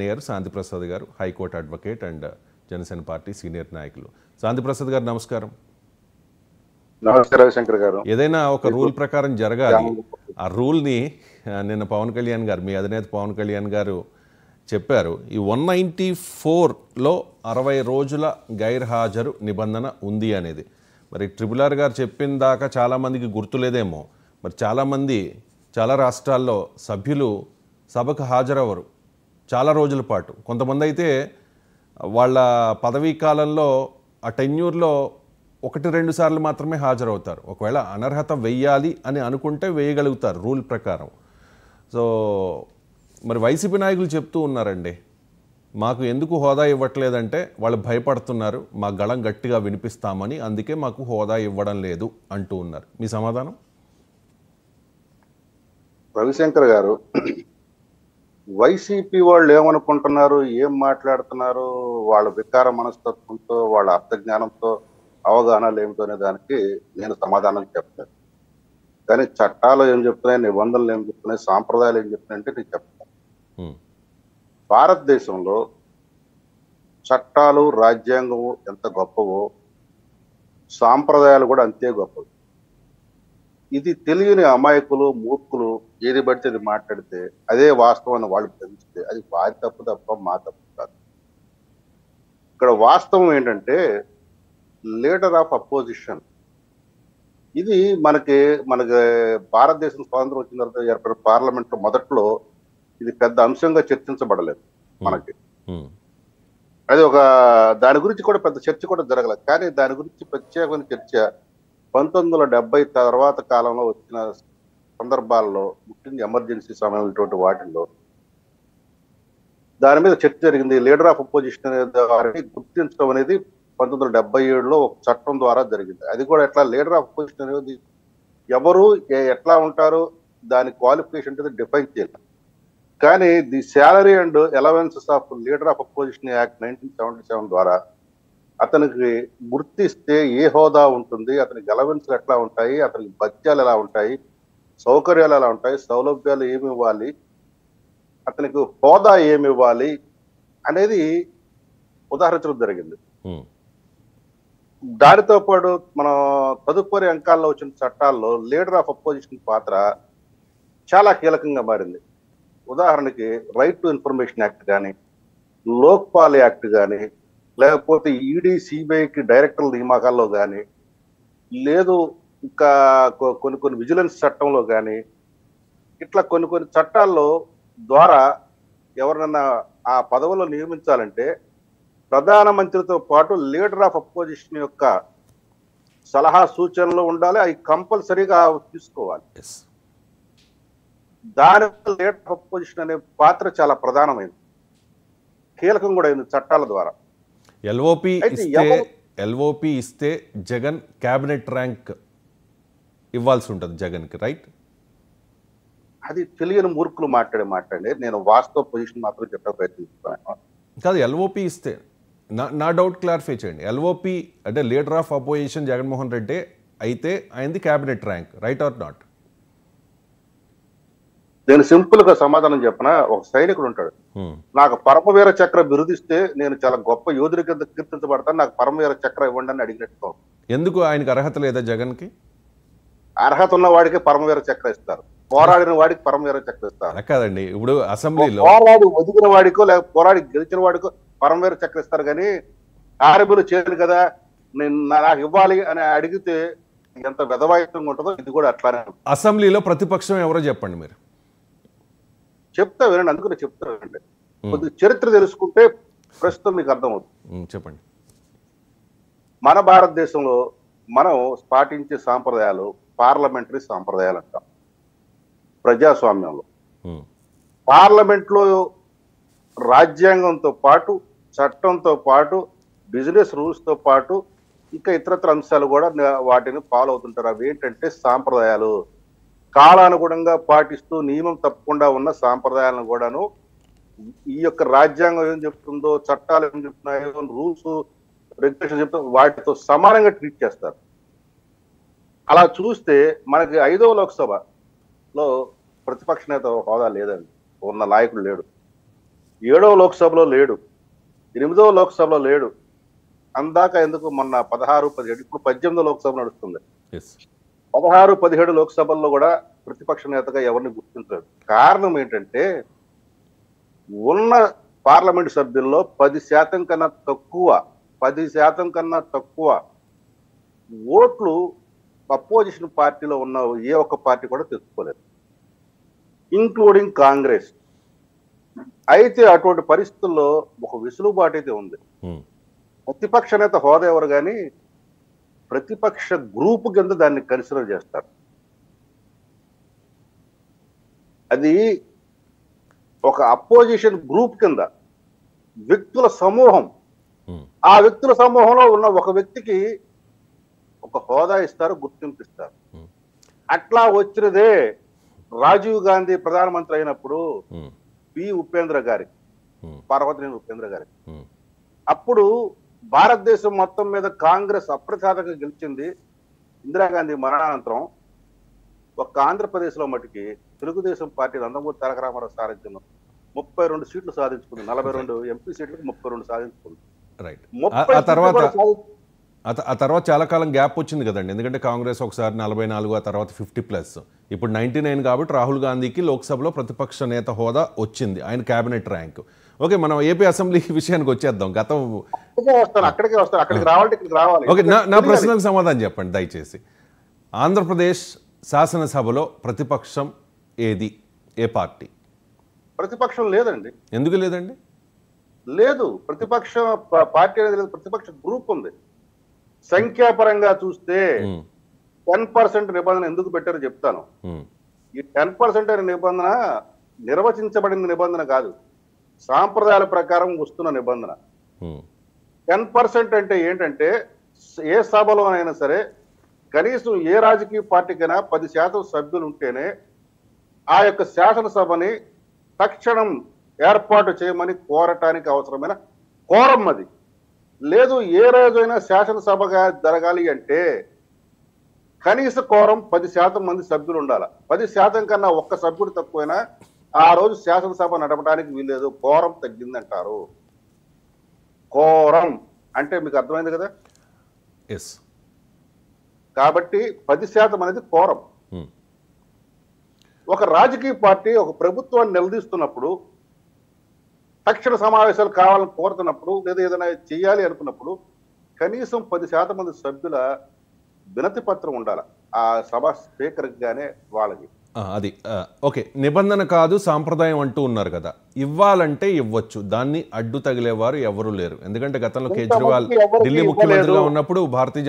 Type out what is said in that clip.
గారు శాంతిప్రసాద్ గారు high court advocate and Janasena party senior నాయకులు. శాంతిప్రసాద్ గారు నమస్కారం. నమస్తే రవిశంకర్ గారు. ఏదైనా ఒక రూల్ ప్రకారం జరగాలి. ఆ రూల్ని నిన్న పవన్ కళ్యాణ్ గారు, మీ అధినేత పవన్ కళ్యాణ్ గారు చెప్పారు. ఈ 194లో 60 రోజుల గైర్హాజరు నిబంధన ఉంది అనేది. మరి ట్రిపుల్ గారు చెప్పిన దాకా చాలామందికి గుర్తులేదేమో. మరి చాలామంది చాలా రాష్ట్రాల్లో సభ్యులు సభకు హాజరవ్వరు చాలా రోజుల పాటు. కొంతమంది అయితే వాళ్ళ పదవీ కాలంలో ఆ టెన్యూర్లో 1-2 సార్లు మాత్రమే హాజరవుతారు. ఒకవేళ అనర్హత వెయ్యాలి అని అనుకుంటే వేయగలుగుతారు రూల్ ప్రకారం. సో మరి వైసీపీ నాయకులు చెప్తూ ఉన్నారండి, మాకు ఎందుకు హోదా ఇవ్వట్లేదంటే వాళ్ళు భయపడుతున్నారు, మా గళం గట్టిగా వినిపిస్తామని, అందుకే మాకు హోదా ఇవ్వడం లేదు అంటూ ఉన్నారు. మీ సమాధానం? రవిశంకర్ గారు, వైసీపీ వాళ్ళు ఏమనుకుంటున్నారు, ఏం మాట్లాడుతున్నారు, వాళ్ళ వికార మనస్తత్వంతో, వాళ్ళ అర్థజ్ఞానంతో, అవగాహనలు ఏమిటో అనే దానికి నేను సమాధానం చెప్తాను. కానీ చట్టాలు ఏం చెప్తున్నాయి, నిబంధనలు ఏం చెప్తున్నాయి, సాంప్రదాయాలు ఏం చెప్తున్నాయంటే నేను చెప్తాను. భారతదేశంలో చట్టాలు, రాజ్యాంగము ఎంత గొప్పవో సాంప్రదాయాలు కూడా అంతే గొప్పవి. ఇది తెలియని అమాయకులు, మూర్ఖులు ఏది పడితే అది మాట్లాడితే అదే వాస్తవాన్ని వాళ్ళు గ్రహిస్తే అది వారి తప్పు తప్ప మా తప్పు కాదు. ఇక్కడ వాస్తవం ఏంటంటే లీడర్ ఆఫ్ అపోజిషన్, ఇది మనకి భారతదేశం స్వాతంత్రం వచ్చిన తర్వాత ఏర్పడిన పార్లమెంట్ లో మొదట్లో ఇది పెద్ద అంశంగా చర్చించబడలేదు మనకి. అది దాని గురించి కూడా పెద్ద చర్చ కూడా జరగలేదు. కానీ దాని గురించి ప్రత్యేకమైన చర్చ 1970 తర్వాత కాలంలో వచ్చిన సందర్భాల్లో, ముఖ్యంగా ఎమర్జెన్సీ సమయంలో వాటిల్లో దాని మీద చర్చ జరిగింది. లీడర్ ఆఫ్ అపోజిషన్ అనేది వారిని గుర్తించడం అనేది 1977లో ఒక చట్టం ద్వారా జరిగింది. అది కూడా ఎట్లా, లీడర్ ఆఫ్ అపోజిషన్ అనేది ఎవరు ఎట్లా ఉంటారు, దాని క్వాలిఫికేషన్ అనేది డిఫైన్ చేయాలి. కానీ the salary and allowances of leader of opposition act 1977 ద్వారా అతనికి గుర్తిస్తే ఏ హోదా ఉంటుంది, అతనికి అలవెన్స్లు ఎట్లా ఉంటాయి, అతనికి భత్యాలు ఎలా ఉంటాయి, సౌకర్యాలు ఎలా ఉంటాయి, సౌలభ్యాలు ఏమి ఇవ్వాలి, అతనికి హోదా ఏమి ఇవ్వాలి అనేది ఉదాహరించడం జరిగింది. దానితో పాటు మనం తదుపరి అంకాల్లో వచ్చిన చట్టాల్లో లీడర్ ఆఫ్ అపోజిషన్ పాత్ర చాలా కీలకంగా మారింది. ఉదాహరణకి రైట్ టు ఇన్ఫర్మేషన్ యాక్ట్ కానీ, లోక్పాల్ యాక్ట్ కానీ, లేకపోతే ఈడీ సిబిఐకి డైరెక్టర్ల నియామకాల్లో కానీ, లేదు ఇంకా కొన్ని విజిలెన్స్ చట్టంలో కానీ, ఇట్లా కొన్ని చట్టాల్లో ద్వారా ఎవరినన్నా ఆ పదవుల్లో నియమించాలంటే ప్రధానమంత్రితో పాటు లీడర్ ఆఫ్ అపోజిషన్ యొక్క సలహా సూచనలు ఉండాలి. అవి కంపల్సరీగా తీసుకోవాలి. దాని లీడర్ ఆఫ్ అపోజిషన్ అనే పాత్ర చాలా ప్రధానమైంది, కీలకం కూడా అయింది చట్టాల ద్వారా. ఎల్ఓపి ఇస్తే జగన్ క్యాబినెట్ ర్యాంక్ ఇవ్వాల్సి ఉంటుంది జగన్కి, రైట్? అది తెలియని మూర్ఖులు మాట్లాడి నేను వాస్తవ పొజిషన్ మాత్రం చెప్పే ప్రయత్నిస్తున్నాను. కాదు, ఎల్ఓపి ఇస్తే నా డౌట్ క్లారిఫై చేయండి. ఎల్ఓపి అంటే leader of opposition Jaganmohan Reddy అయితే ఆయనది cabinet rank, right are not? నేను సింపుల్ గా సమాధానం చెప్పిన, ఒక సైనికుడు ఉంటాడు, నాకు పరమవీర చక్ర బిరుదిస్తే నేను చాలా గొప్ప యోధుడి కింద కీర్తించబడతాను, నాకు పరమవీర చక్ర ఇవ్వండి అని అడిగినట్టు. ఎందుకు ఆయనకు అర్హత లేదా జగన్కి? అర్హత ఉన్న వాడికి పరమవీర చక్ర ఇస్తారు, పోరాడిన వాడికి పరమవీర చక్ర ఇస్తారు. కాదండి, ఇప్పుడు అసెంబ్లీలో పోరాడి ఒదిగిన వాడికో లేక పోరాడి గెలిచిన వాడికో పరమవీర చక్ర ఇస్తారు. కానీ ఆర్మీలు చేయరు కదా, నాకు ఇవ్వాలి అని అడిగితే ఎంత వెధవాయితంగా ఉంటుందో ఇది కూడా అట్లానే. అసెంబ్లీలో ప్రతిపక్షం ఎవరో చెప్పండి మీరు. చెప్తా వినండి, అందుకని చెప్తానండి. కొద్దిగా చరిత్ర తెలుసుకుంటే ప్రస్తుతం మీకు అర్థమవుతుంది. చెప్పండి. మన భారతదేశంలో మనం పాటించే సాంప్రదాయాలు పార్లమెంటరీ సాంప్రదాయాలు అంటాం. ప్రజాస్వామ్యంలో పార్లమెంట్లో రాజ్యాంగంతో పాటు, చట్టంతో పాటు, బిజినెస్ రూల్స్ తో పాటు ఇంకా ఇతరత్ర అంశాలు కూడా వాటిని ఫాలో అవుతుంటారు. అవి ఏంటంటే సాంప్రదాయాలు. కాలానుగుణంగా పాటిస్తూ నియమం తప్పకుండా ఉన్న సాంప్రదాయాలను కూడాను ఈ యొక్క రాజ్యాంగం ఏం చెప్తుందో, చట్టాలు ఏం చెప్తున్నాయో, రూల్స్ రెగ్యులేషన్ చెప్తా వాటితో సమానంగా ట్రీట్ చేస్తారు. అలా చూస్తే మనకి 5వ లోక్సభలో ప్రతిపక్ష నేత హోదా లేదండి, ఉన్న నాయకుడు లేడు. 7వ లోక్సభలో లేడు, 8వ లోక్సభలో లేడు. అందాక ఎందుకు మొన్న 16, 17 ఇప్పుడు 18వ లోక్సభ నడుస్తుంది. ఎస్ 16, 17 లోక్సభల్లో కూడా ప్రతిపక్ష నేతగా ఎవరిని గుర్తించలేదు. కారణం ఏంటంటే ఉన్న పార్లమెంట్ సభ్యుల్లో 10% కన్నా తక్కువ 10% కన్నా తక్కువ ఓట్లు అపోజిషన్ పార్టీలో ఉన్న ఏ ఒక్క పార్టీ కూడా తెచ్చుకోలేదు, ఇంక్లూడింగ్ కాంగ్రెస్. అయితే అటువంటి పరిస్థితుల్లో ఒక వెసులుబాటు అయితే ఉంది. ప్రతిపక్ష నేత హోదా ఎవరు కానీ ప్రతిపక్ష గ్రూప్ కింద దాన్ని కన్సిడర్ చేస్తారు. అది ఒక అపోజిషన్ గ్రూప్ కింద వ్యక్తుల సమూహం, ఆ వ్యక్తుల సమూహంలో ఉన్న ఒక వ్యక్తికి ఒక హోదా ఇస్తారు, గుర్తింపు ఇస్తారు. అట్లా వచ్చినదే రాజీవ్ గాంధీ ప్రధానమంత్రి అయినప్పుడు ఉపేంద్ర గారి, పర్వతనేని ఉపేంద్ర గారి. అప్పుడు భారతదేశం మొత్తం మీద కాంగ్రెస్ అప్రచారంగా గెలిచింది. ఇందిరాగాంధీ మరణానంతరం ఒక్క ఆంధ్రప్రదేశ్లో మటుకి తెలుగుదేశం పార్టీ నందమూరి తారక రామారావు సారథ్యంలో 32 సీట్లు సాధించుకుంది. 42 ఎంపీ సీట్లకు 32 సాధించుకుంది. రైట్. 30 ఆ తర్వాత చాలా కాలం గ్యాప్ వచ్చింది కదండి, ఎందుకంటే కాంగ్రెస్ ఒకసారి 44, ఆ తర్వాత 50+. ఇప్పుడు 99 కాబట్టి రాహుల్ గాంధీకి లోక్సభలో ప్రతిపక్ష నేత హోదా వచ్చింది, ఆయన క్యాబినెట్ ర్యాంక్. ఓకే, మనం ఏపీ అసెంబ్లీ విషయానికి వచ్చేద్దాం. అక్కడికి రావాలి, ఇక్కడికి రావాలి. ఓకే, నా ప్రశ్నకు సమాధానం చెప్పండి దయచేసి. ఆంధ్రప్రదేశ్ శాసనసభలో ప్రతిపక్షం ఏది, ఏ పార్టీ? ప్రతిపక్షం లేదండి. ఎందుకు లేదండి? లేదు, ప్రతిపక్ష పార్టీ అనేది లేదు, ప్రతిపక్ష గ్రూప్ ఉంది. సంఖ్యాపరంగా చూస్తే 10% నిబంధన ఎందుకు పెట్టారో చెప్తాను. ఈ 10% అనే నిబంధన నిర్వచించబడిన నిబంధన కాదు, సాంప్రదాయాల ప్రకారం వస్తున్న నిబంధన. 10% అంటే ఏంటంటే ఏ సభలోనైనా సరే కనీసం ఏ రాజకీయ పార్టీకైనా 10% సభ్యులు ఉంటేనే ఆ యొక్క శాసనసభని తక్షణం ఏర్పాటు చేయమని కోరటానికి అవసరమైన కోరం అది. లేదు, ఏ రోజైనా శాసనసభగా జరగాలి అంటే కనీస కోరం 10% మంది సభ్యులు ఉండాలి. 10% కన్నా ఒక్క సభ్యుడు తక్కువైనా ఆ రోజు శాసనసభ నడపడానికి వీల్లేదు, కోరం తగ్గిందంటారు. కోరం అంటే మీకు అర్థమైంది కదా. ఎస్. కాబట్టి 10% అనేది కోరం. ఒక రాజకీయ పార్టీ ఒక ప్రభుత్వాన్ని నిలదీస్తున్నప్పుడు, తక్షణ సమావేశాలు కావాలని కోరుతున్నప్పుడు, లేదా ఏదైనా చేయాలి అనుకున్నప్పుడు కనీసం 10% మంది సభ్యుల వినతి పత్రం ఉండాలి ఆ సభ స్పీకర్కి గానే వాళ్ళకి. అది ఓకే, నిబంధన కాదు సాంప్రదాయం అంటూ ఉన్నారు కదా, ఇవ్వాలంటే ఇవ్వచ్చు, దాన్ని అడ్డు తగిలేవారు ఎవరు లేరు. ఎందుకంటే గతంలో కేజ్రీవాల్ ఢిల్లీ ముఖ్యమంత్రిగా ఉన్నప్పుడు భారతీయ